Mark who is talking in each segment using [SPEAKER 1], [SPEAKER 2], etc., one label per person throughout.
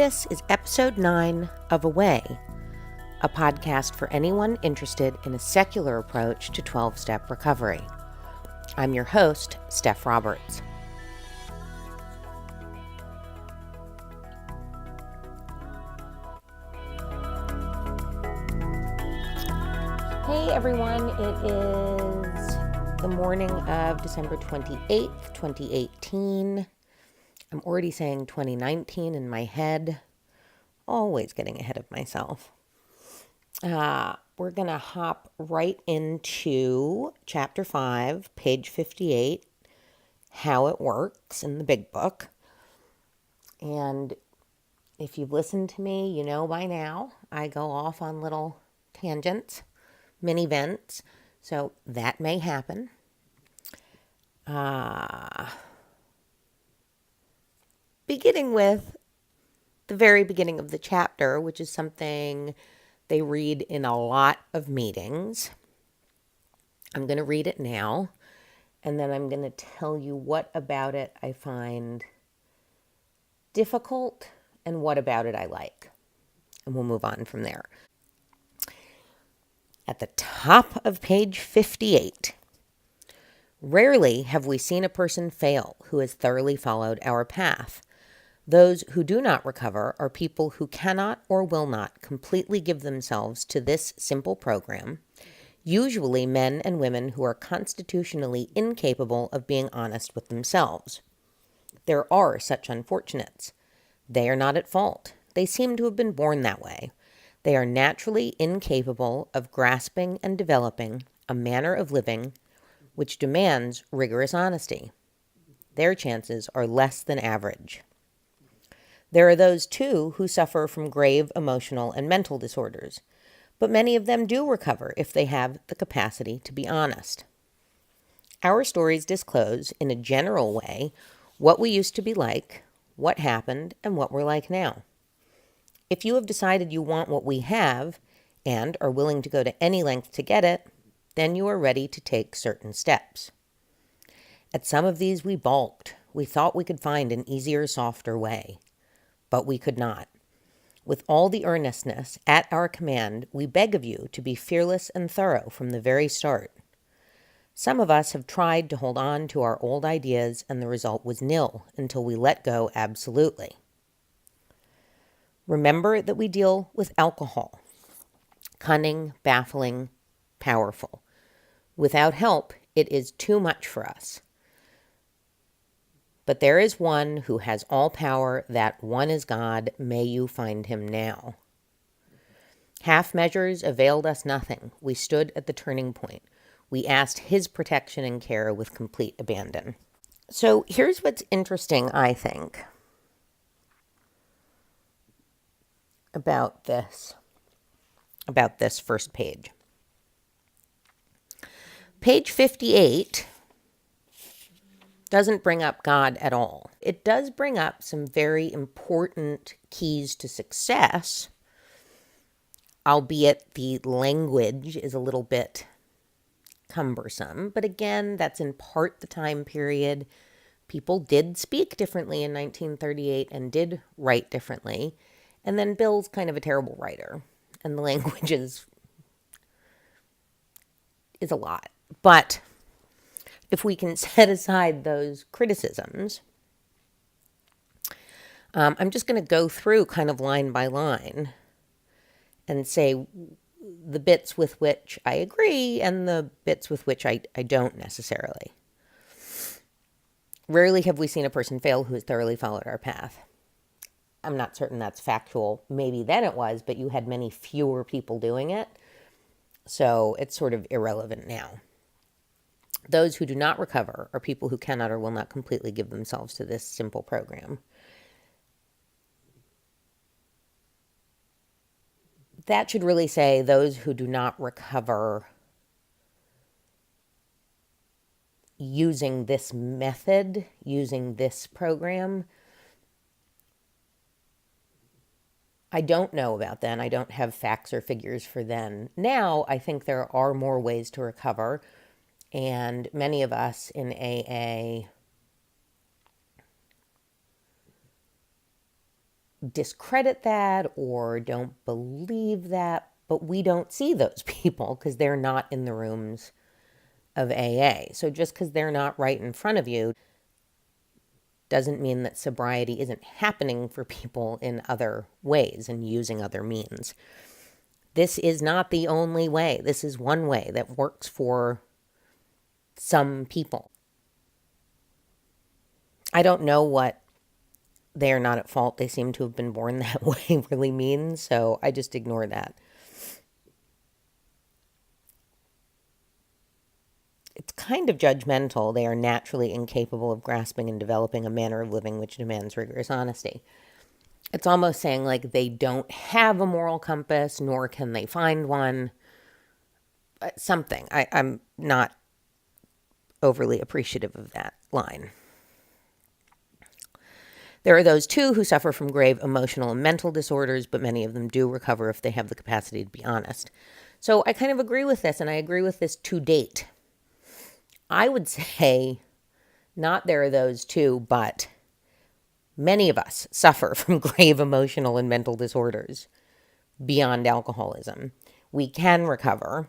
[SPEAKER 1] This is episode 9 of Away, a podcast for anyone interested in a secular approach to 12-step recovery. I'm your host, Steph Roberts. Hey everyone, it is the morning of December 28th, 2018. I'm already saying 2019 in my head, always getting ahead of myself. We're going to hop right into chapter 5, page 58, how it works in the big book. And if you've listened to me, you know by now I go off on little tangents, mini vents, so that may happen. Beginning with the very beginning of the chapter, which is something they read in a lot of meetings. I'm going to read it now, and then I'm going to tell you what about it I find difficult and what about it I like. And we'll move on from there. At the top of page 58, rarely have we seen a person fail who has thoroughly followed our path. Those who do not recover are people who cannot or will not completely give themselves to this simple program, usually men and women who are constitutionally incapable of being honest with themselves. There are such unfortunates. They are not at fault. They seem to have been born that way. They are naturally incapable of grasping and developing a manner of living which demands rigorous honesty. Their chances are less than average. There are those, too, who suffer from grave emotional and mental disorders, but many of them do recover if they have the capacity to be honest. Our stories disclose, in a general way, what we used to be like, what happened, and what we're like now. If you have decided you want what we have, and are willing to go to any length to get it, then you are ready to take certain steps. At some of these we balked. We thought we could find an easier, softer way. But we could not. With all the earnestness at our command, we beg of you to be fearless and thorough from the very start. Some of us have tried to hold on to our old ideas, and the result was nil until we let go absolutely. Remember that we deal with alcohol. Cunning, baffling, powerful. Without help, it is too much for us. But there is one who has all power, that one is God. May you find him now. Half measures availed us nothing. We stood at the turning point. We asked his protection and care with complete abandon. So here's what's interesting, I think, about this first page. Page 58 doesn't bring up God at all. It does bring up some very important keys to success, albeit the language is a little bit cumbersome. But again, that's in part the time period. People did speak differently in 1938 and did write differently. And then Bill's kind of a terrible writer, and the language is a lot. But if we can set aside those criticisms, I'm just going to go through kind of line by line and say the bits with which I agree and the bits with which I don't necessarily. Rarely have we seen a person fail who has thoroughly followed our path. I'm not certain that's factual. Maybe then it was, but you had many fewer people doing it. So it's sort of irrelevant now. Those who do not recover are people who cannot or will not completely give themselves to this simple program. That should really say those who do not recover using this method, using this program. I don't know about then. I don't have facts or figures for then. Now, I think there are more ways to recover. And many of us in AA discredit that or don't believe that, but we don't see those people because they're not in the rooms of AA. So just because they're not right in front of you doesn't mean that sobriety isn't happening for people in other ways and using other means. This is not the only way. This is one way that works for some people. I don't know what "they are not at fault, they seem to have been born that way" really means, so I just ignore that. It's kind of judgmental. They are naturally incapable of grasping and developing a manner of living which demands rigorous honesty. It's almost saying like they don't have a moral compass, nor can they find one. Something. I'm not overly appreciative of that line. There are those too who suffer from grave emotional and mental disorders, but many of them do recover if they have the capacity to be honest. So I kind of agree with this, and I agree with this to date. I would say not there are those too, but many of us suffer from grave emotional and mental disorders beyond alcoholism. We can recover,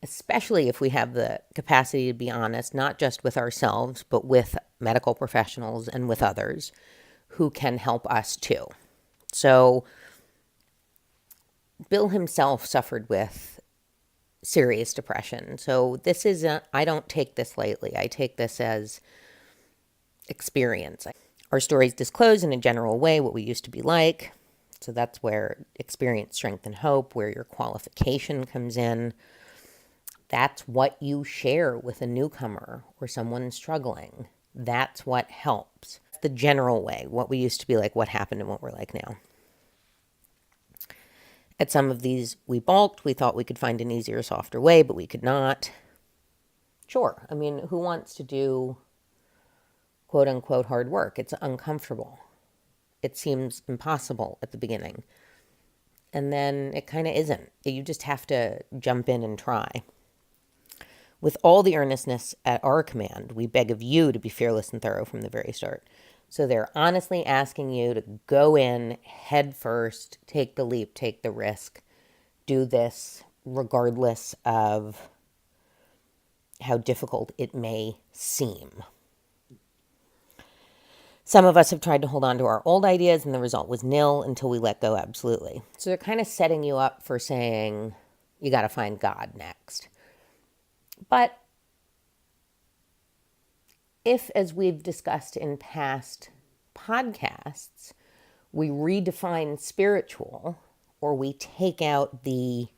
[SPEAKER 1] especially if we have the capacity to be honest, not just with ourselves, but with medical professionals and with others who can help us too. So Bill himself suffered with serious depression. So this is, I don't take this lightly. I take this as experience. Our stories disclose in a general way what we used to be like. So that's where experience, strength, and hope, where your qualification comes in. That's what you share with a newcomer or someone struggling. That's what helps. The general way, what we used to be like, what happened, and what we're like now. At some of these, we balked. We thought we could find an easier, softer way, but we could not. Sure. I mean, who wants to do quote unquote hard work? It's uncomfortable. It seems impossible at the beginning. And then it kind of isn't. You just have to jump in and try. With all the earnestness at our command, we beg of you to be fearless and thorough from the very start. So they're honestly asking you to go in head first, take the leap, take the risk, do this regardless of how difficult it may seem. Some of us have tried to hold on to our old ideas and the result was nil until we let go absolutely. So they're kind of setting you up for saying you got to find God next. But if, as we've discussed in past podcasts, we redefine spiritual, or we take out the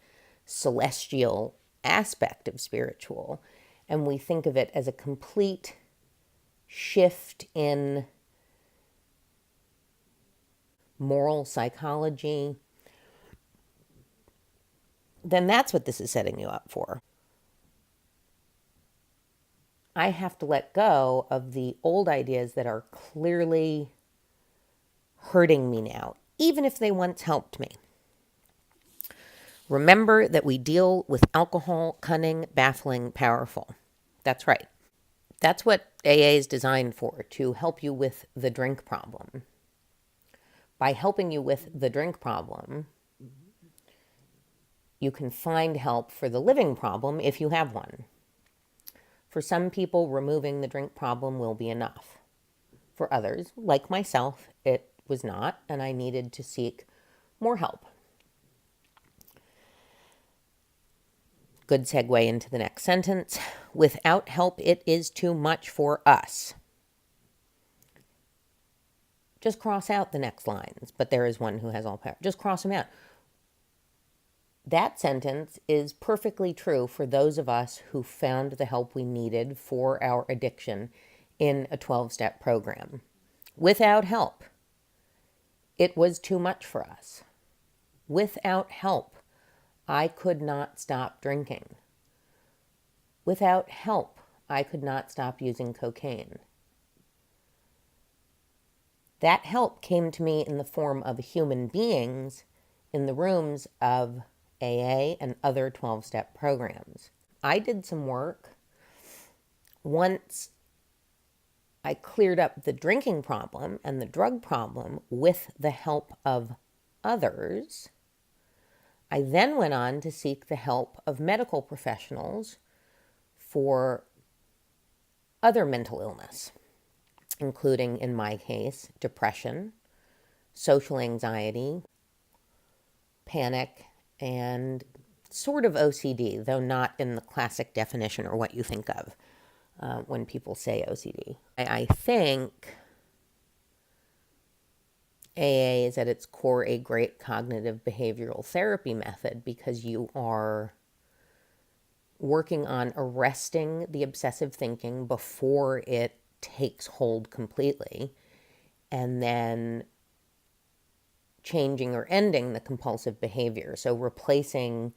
[SPEAKER 1] celestial aspect of spiritual, and we think of it as a complete shift in moral psychology, then that's what this is setting you up for. I have to let go of the old ideas that are clearly hurting me now, even if they once helped me. Remember that we deal with alcohol, cunning, baffling, powerful. That's right. That's what AA is designed for, to help you with the drink problem. By helping you with the drink problem, you can find help for the living problem if you have one. For some people, removing the drink problem will be enough. For others, like myself, it was not, and I needed to seek more help. Good segue into the next sentence. Without help, it is too much for us. Just cross out the next lines, but there is one who has all power. Just cross them out. That sentence is perfectly true for those of us who found the help we needed for our addiction in a 12-step program. Without help, it was too much for us. Without help, I could not stop drinking. Without help, I could not stop using cocaine. That help came to me in the form of human beings in the rooms of AA and other 12-step programs. I did some work once I cleared up the drinking problem and the drug problem with the help of others. I then went on to seek the help of medical professionals for other mental illness, including, in my case, depression, social anxiety, panic, and sort of OCD, though not in the classic definition or what you think of when people say OCD. I think AA is at its core a great cognitive behavioral therapy method because you are working on arresting the obsessive thinking before it takes hold completely, and then changing or ending the compulsive behavior. So replacing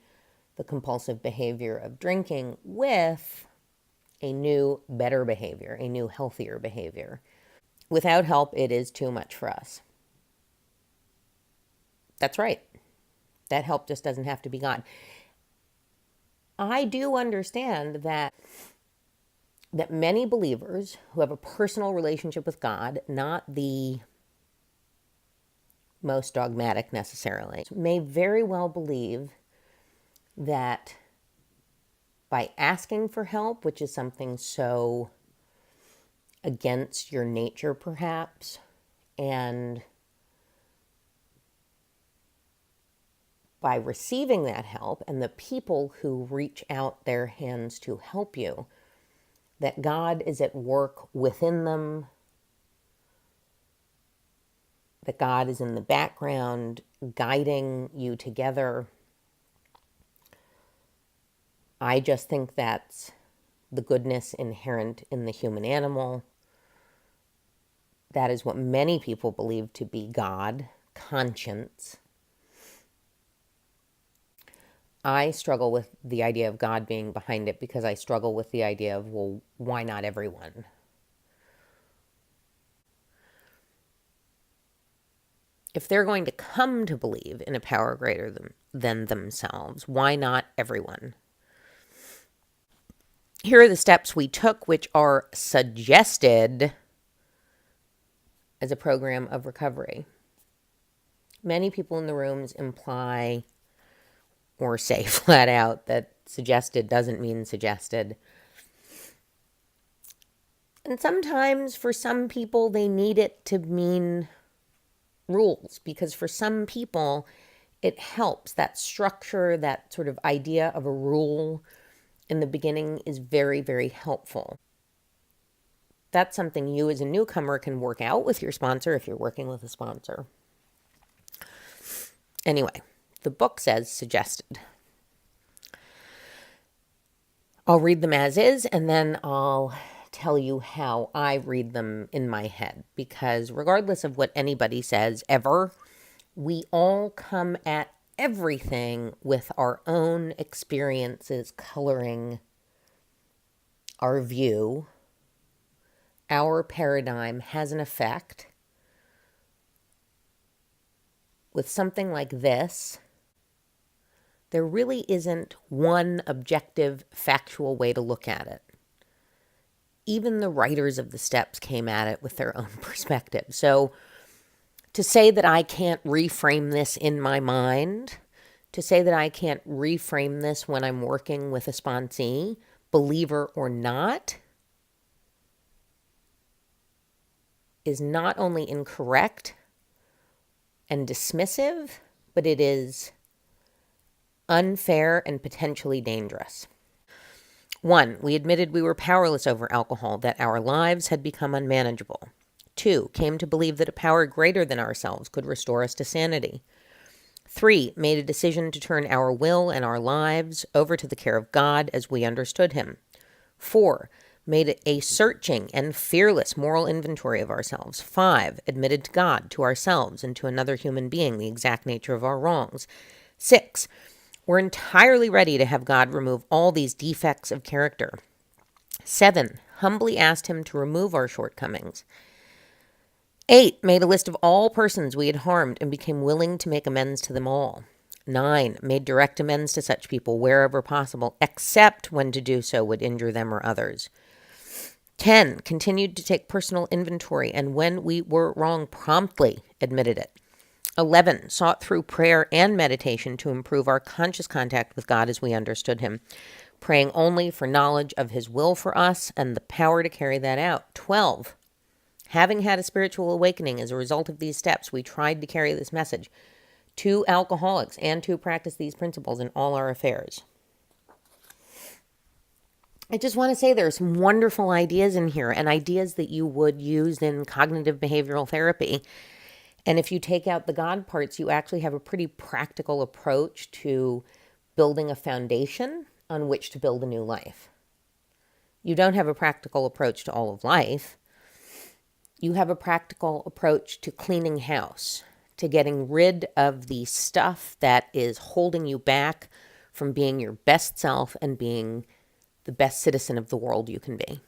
[SPEAKER 1] the compulsive behavior of drinking with a new, better behavior, a new, healthier behavior. Without help, it is too much for us. That's right. That help just doesn't have to be God. I do understand that many believers who have a personal relationship with God, not the most dogmatic necessarily, may very well believe that by asking for help, which is something so against your nature perhaps, and by receiving that help and the people who reach out their hands to help you, that God is at work within them, that God is in the background guiding you together. I just think that's the goodness inherent in the human animal. That is what many people believe to be God, conscience. I struggle with the idea of God being behind it because I struggle with the idea of, well, why not everyone? If they're going to come to believe in a power greater than themselves, why not everyone? Here are the steps we took, which are suggested as a program of recovery. Many people in the rooms imply or say flat out that suggested doesn't mean suggested. And sometimes for some people, they need it to mean rules, because for some people, it helps. That structure, that sort of idea of a rule in the beginning is very, very helpful. That's something you as a newcomer can work out with your sponsor if you're working with a sponsor. Anyway, the book says suggested. I'll read them as is, and then I'll tell you how I read them in my head. Because regardless of what anybody says ever, we all come at everything with our own experiences coloring our view. Our paradigm has an effect. With something like this, there really isn't one objective, factual way to look at it. Even the writers of the steps came at it with their own perspective. So to say that I can't reframe this in my mind, to say that I can't reframe this when I'm working with a sponsee, believer or not, is not only incorrect and dismissive, but it is unfair and potentially dangerous. 1, we admitted we were powerless over alcohol, that our lives had become unmanageable. 2, came to believe that a power greater than ourselves could restore us to sanity. 3, made a decision to turn our will and our lives over to the care of God as we understood him. 4, made a searching and fearless moral inventory of ourselves. 5, admitted to God, to ourselves, and to another human being the exact nature of our wrongs. 6, we're entirely ready to have God remove all these defects of character. 7, humbly asked him to remove our shortcomings. 8, made a list of all persons we had harmed and became willing to make amends to them all. 9, made direct amends to such people wherever possible, except when to do so would injure them or others. 10, continued to take personal inventory and when we were wrong, promptly admitted it. 11, sought through prayer and meditation to improve our conscious contact with God as we understood Him, praying only for knowledge of His will for us and the power to carry that out. 12, having had a spiritual awakening as a result of these steps, we tried to carry this message to alcoholics and to practice these principles in all our affairs. I just want to say there are some wonderful ideas in here and ideas that you would use in cognitive behavioral therapy. And if you take out the God parts, you actually have a pretty practical approach to building a foundation on which to build a new life. You don't have a practical approach to all of life. You have a practical approach to cleaning house, to getting rid of the stuff that is holding you back from being your best self and being the best citizen of the world you can be.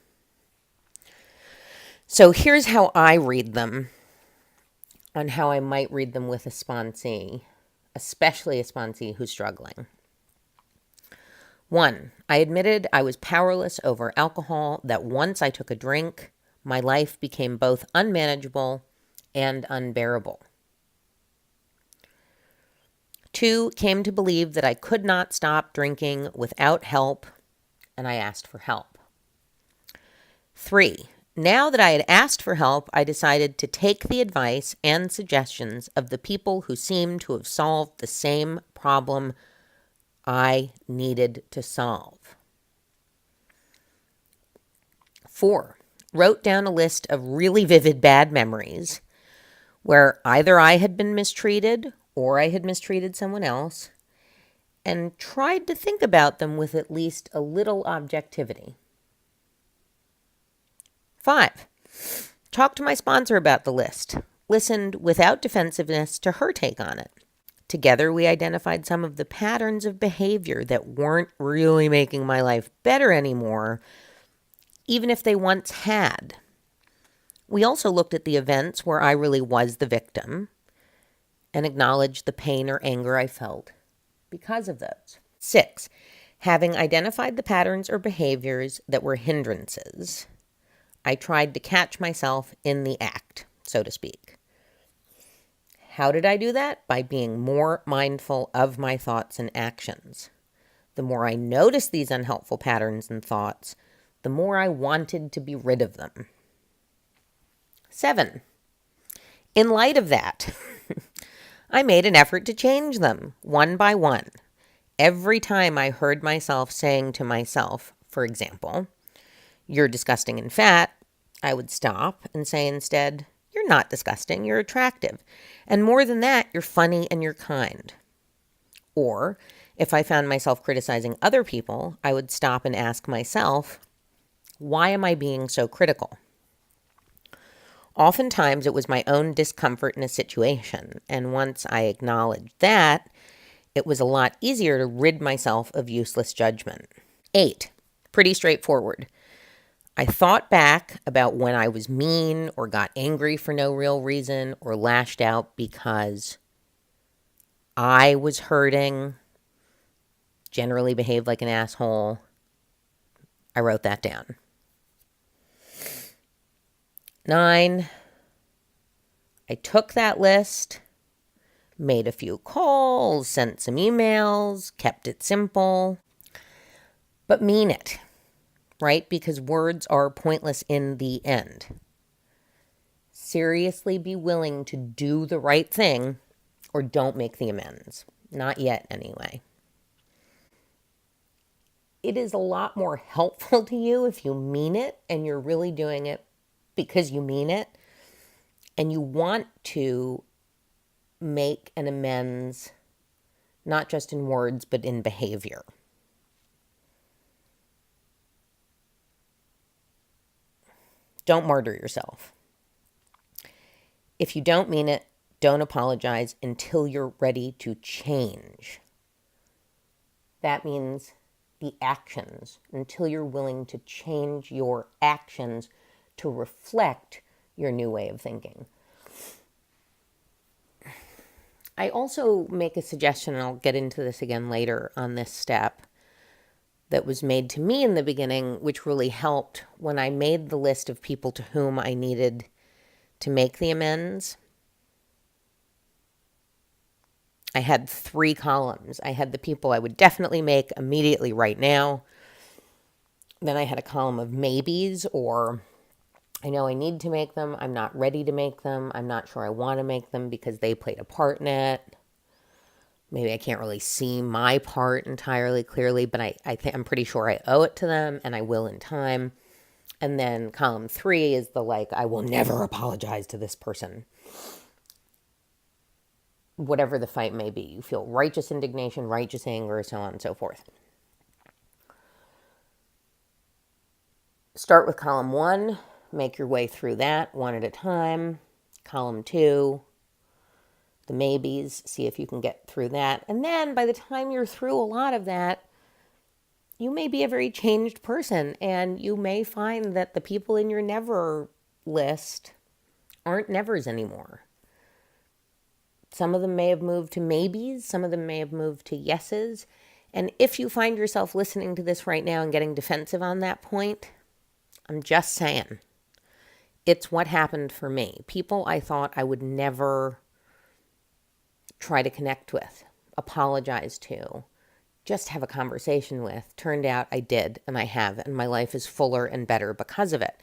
[SPEAKER 1] So here's how I read them, on how I might read them with a sponsee, especially a sponsee who's struggling. 1, I admitted I was powerless over alcohol, that once I took a drink, my life became both unmanageable and unbearable. 2, came to believe that I could not stop drinking without help, and I asked for help. 3, now that I had asked for help, I decided to take the advice and suggestions of the people who seemed to have solved the same problem I needed to solve. 4, wrote down a list of really vivid bad memories where either I had been mistreated or I had mistreated someone else, and tried to think about them with at least a little objectivity. 5, talked to my sponsor about the list, listened without defensiveness to her take on it. Together, we identified some of the patterns of behavior that weren't really making my life better anymore, even if they once had. We also looked at the events where I really was the victim and acknowledged the pain or anger I felt because of those. 6, having identified the patterns or behaviors that were hindrances, I tried to catch myself in the act, so to speak. How did I do that? By being more mindful of my thoughts and actions. The more I noticed these unhelpful patterns and thoughts, the more I wanted to be rid of them. 7, in light of that, I made an effort to change them one by one. Every time I heard myself saying to myself, for example, "You're disgusting and fat," I would stop and say instead, "You're not disgusting, you're attractive. And more than that, you're funny and you're kind." Or if I found myself criticizing other people, I would stop and ask myself, why am I being so critical? Oftentimes, it was my own discomfort in a situation, and once I acknowledged that, it was a lot easier to rid myself of useless judgment. 8, pretty straightforward. I thought back about when I was mean or got angry for no real reason or lashed out because I was hurting, generally behaved like an asshole. I wrote that down. 9, I took that list, made a few calls, sent some emails, kept it simple, but mean it, right? Because words are pointless in the end. Seriously be willing to do the right thing or don't make the amends. Not yet, anyway. It is a lot more helpful to you if you mean it and you're really doing it because you mean it and you want to make an amends, not just in words, but in behavior. Don't martyr yourself. If you don't mean it, don't apologize until you're ready to change. That means the actions, until you're willing to change your actions to reflect your new way of thinking. I also make a suggestion, and I'll get into this again later on this step, that was made to me in the beginning, which really helped when I made the list of people to whom I needed to make the amends. I had 3 columns. I had the people I would definitely make immediately right now. Then I had a column of maybes, or I know I need to make them. I'm not ready to make them. I'm not sure I want to make them because they played a part in it. Maybe I can't really see my part entirely clearly, but I'm pretty sure I owe it to them, and I will in time. And then column 3 is the I will never apologize to this person. Whatever the fight may be. You feel righteous indignation, righteous anger, so on and so forth. Start with column 1. Make your way through that one at a time. Column 2, the maybes. See if you can get through that. And then by the time you're through a lot of that, you may be a very changed person, and you may find that the people in your never list aren't nevers anymore. Some of them may have moved to maybes. Some of them may have moved to yeses. And if you find yourself listening to this right now and getting defensive on that point, I'm just saying, it's what happened for me. People I thought I would never try to connect with, apologize to, just have a conversation with. Turned out I did, and I have, and my life is fuller and better because of it.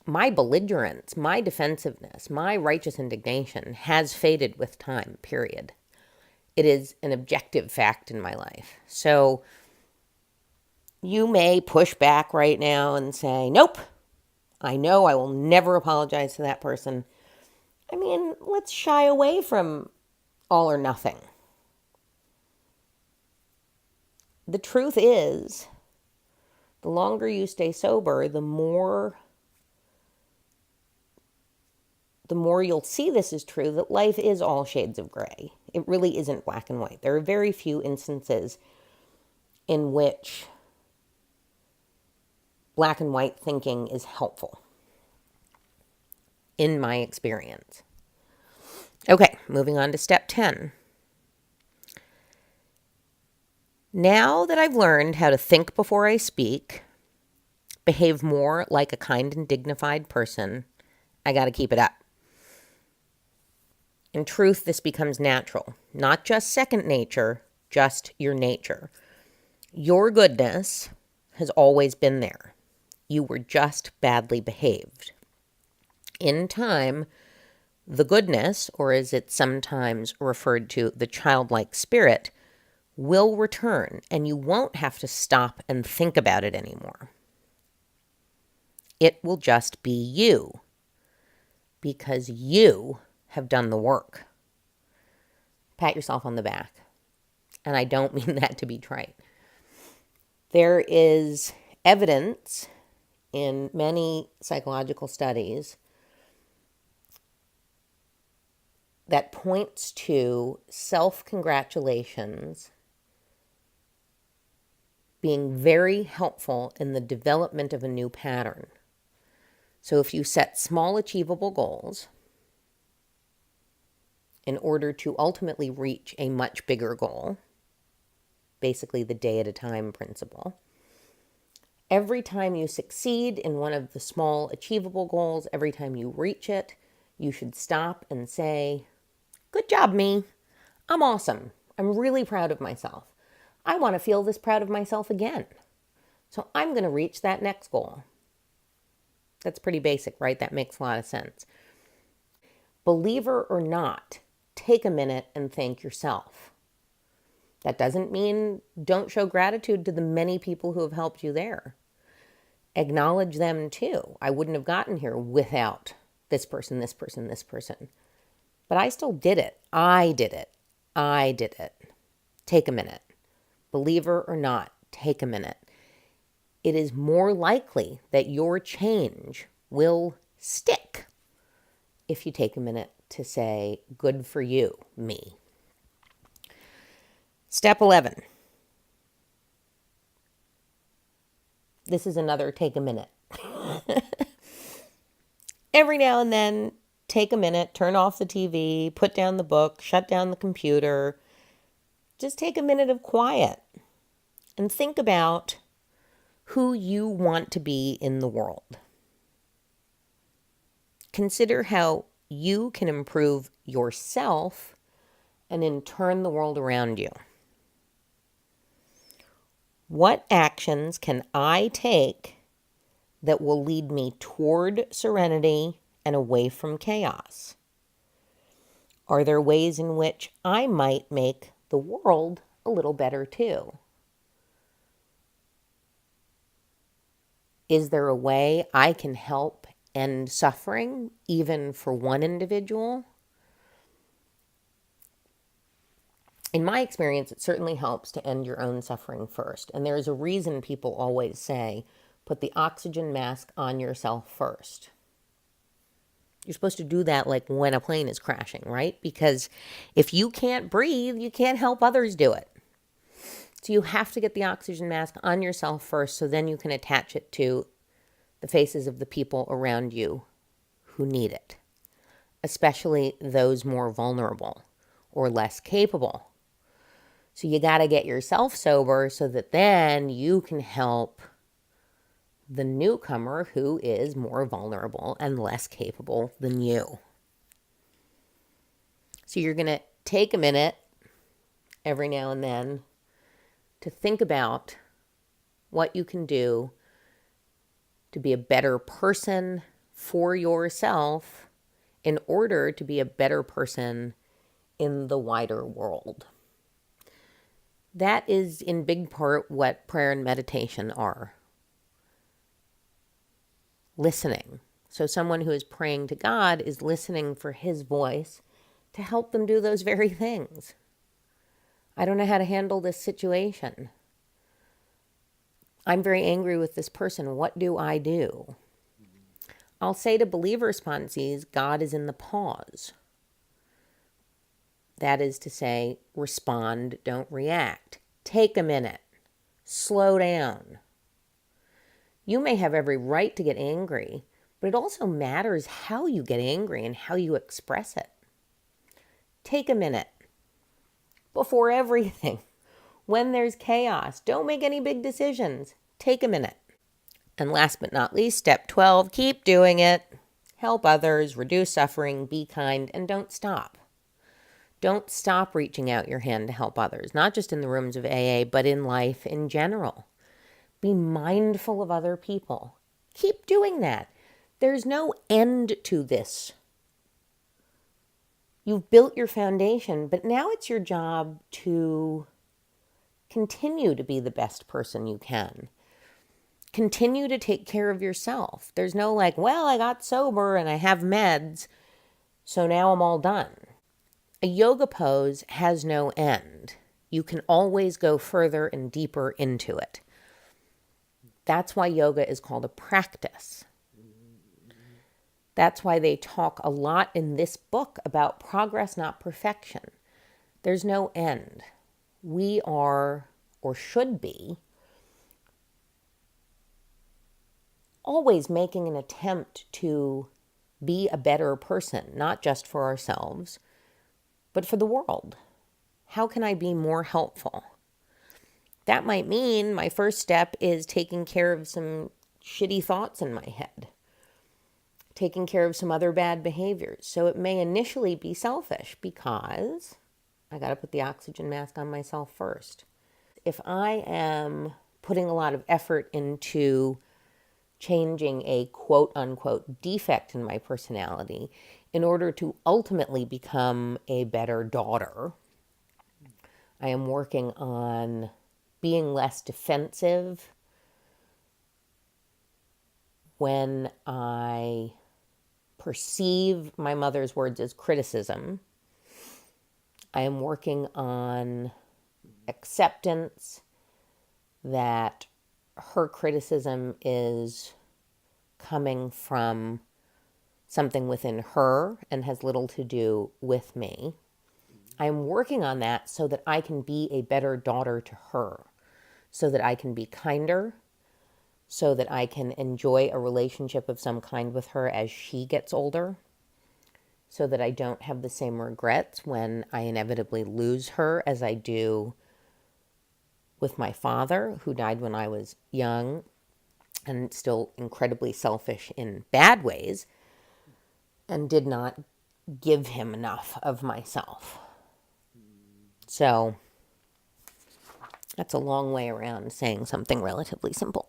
[SPEAKER 1] My belligerence, my defensiveness, my righteous indignation has faded with time, period. It is an objective fact in my life. So you may push back right now and say, nope, I know I will never apologize to that person. I mean, let's shy away from all or nothing. The truth is, the longer you stay sober, the more you'll see this is true, that life is all shades of gray. It really isn't black and white. There are very few instances in which black and white thinking is helpful, in my experience. Okay, moving on to step 10. Now that I've learned how to think before I speak, behave more like a kind and dignified person, I got to keep it up. In truth, this becomes natural, not just second nature, just your nature. Your goodness has always been there. You were just badly behaved. In time, the goodness, or as it's sometimes referred to, the childlike spirit, will return, and you won't have to stop and think about it anymore. It will just be you, because you have done the work. Pat yourself on the back. And I don't mean that to be trite. There is evidence in many psychological studies that points to self-congratulations being very helpful in the development of a new pattern. So if you set small achievable goals in order to ultimately reach a much bigger goal, basically the day at a time principle, every time you succeed in one of the small achievable goals, every time you reach it, you should stop and say, good job, me. I'm awesome. I'm really proud of myself. I want to feel this proud of myself again. So I'm going to reach that next goal. That's pretty basic, right? That makes a lot of sense. Believer or not, take a minute and thank yourself. That doesn't mean don't show gratitude to the many people who have helped you there. Acknowledge them too. I wouldn't have gotten here without this person, this person, this person. But I still did it. I did it. I did it. Take a minute. Believer or not, take a minute. It is more likely that your change will stick if you take a minute to say, good for you, me. Step 11. This is another take a minute. Every now and then, take a minute, turn off the TV, put down the book, shut down the computer. Just take a minute of quiet. and think about who you want to be in the world. Consider how you can improve yourself and in turn the world around you. What actions can I take that will lead me toward serenity and away from chaos? Are there ways in which I might make the world a little better too? Is there a way I can help end suffering, even for one individual? In my experience, it certainly helps to end your own suffering first. And there's a reason people always say, put the oxygen mask on yourself first. You're supposed to do that like when a plane is crashing, right? Because if you can't breathe, you can't help others do it. So you have to get the oxygen mask on yourself first, so then you can attach it to the faces of the people around you who need it, especially those more vulnerable or less capable. So you got to get yourself sober so that then you can help the newcomer who is more vulnerable and less capable than you. So you're going to take a minute every now and then to think about what you can do to be a better person for yourself in order to be a better person in the wider world. That is in big part what prayer and meditation are. Listening. So someone who is praying to God is listening for his voice to help them do those very things. I don't know how to handle this situation. I'm very angry with this person. What do I do? I'll say to believer responsees, God is in the pause. That is to say, respond, don't react. Take a minute. Slow down. You may have every right to get angry, but it also matters how you get angry and how you express it. Take a minute. Before everything, when there's chaos, don't make any big decisions. Take a minute. And last but not least, step 12, keep doing it. Help others, reduce suffering, be kind, and don't stop. Don't stop reaching out your hand to help others, not just in the rooms of AA, but in life in general. Be mindful of other people. Keep doing that. There's no end to this. You've built your foundation, but now it's your job to continue to be the best person you can. Continue to take care of yourself. There's no like, well, I got sober and I have meds, so now I'm all done. A yoga pose has no end. You can always go further and deeper into it. That's why yoga is called a practice. That's why they talk a lot in this book about progress, not perfection. There's no end. We are, or should be, always making an attempt to be a better person, not just for ourselves, but for the world. How can I be more helpful? That might mean my first step is taking care of some shitty thoughts in my head, taking care of some other bad behaviors. So it may initially be selfish because I got to put the oxygen mask on myself first. If I am putting a lot of effort into changing a quote-unquote defect in my personality in order to ultimately become a better daughter, I am working on being less defensive when I perceive my mother's words as criticism. I am working on acceptance that her criticism is coming from something within her and has little to do with me. I'm working on that so that I can be a better daughter to her, so that I can be kinder, so that I can enjoy a relationship of some kind with her as she gets older, so that I don't have the same regrets when I inevitably lose her as I do with my father, who died when I was young and still incredibly selfish in bad ways, and did not give him enough of myself. So that's a long way around saying something relatively simple.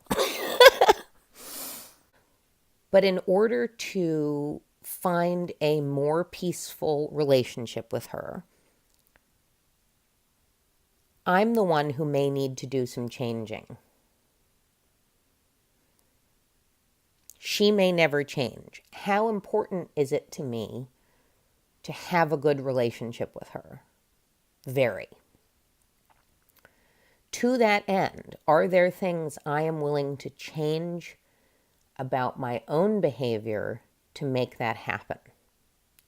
[SPEAKER 1] But in order to find a more peaceful relationship with her, I'm the one who may need to do some changing. She may never change. How important is it to me to have a good relationship with her? Very. To that end, are there things I am willing to change about my own behavior to make that happen?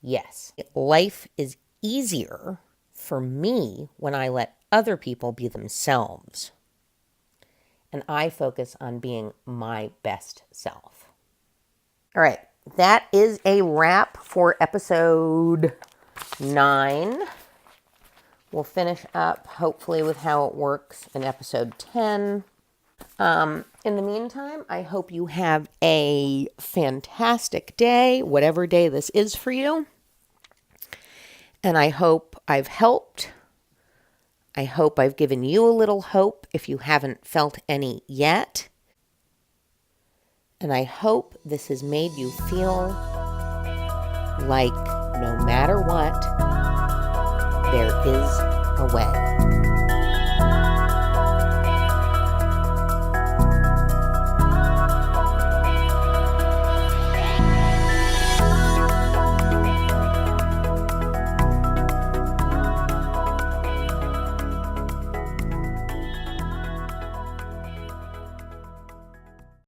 [SPEAKER 1] Yes. Life is easier for me when I let other people be themselves, and I focus on being my best self. All right, that is a wrap for episode 9. We'll finish up, hopefully, with how it works in episode 10. In the meantime, I hope you have a fantastic day, whatever day this is for you. And I hope I've helped. I hope I've given you a little hope if you haven't felt any yet. And I hope this has made you feel like no matter what, there is a way.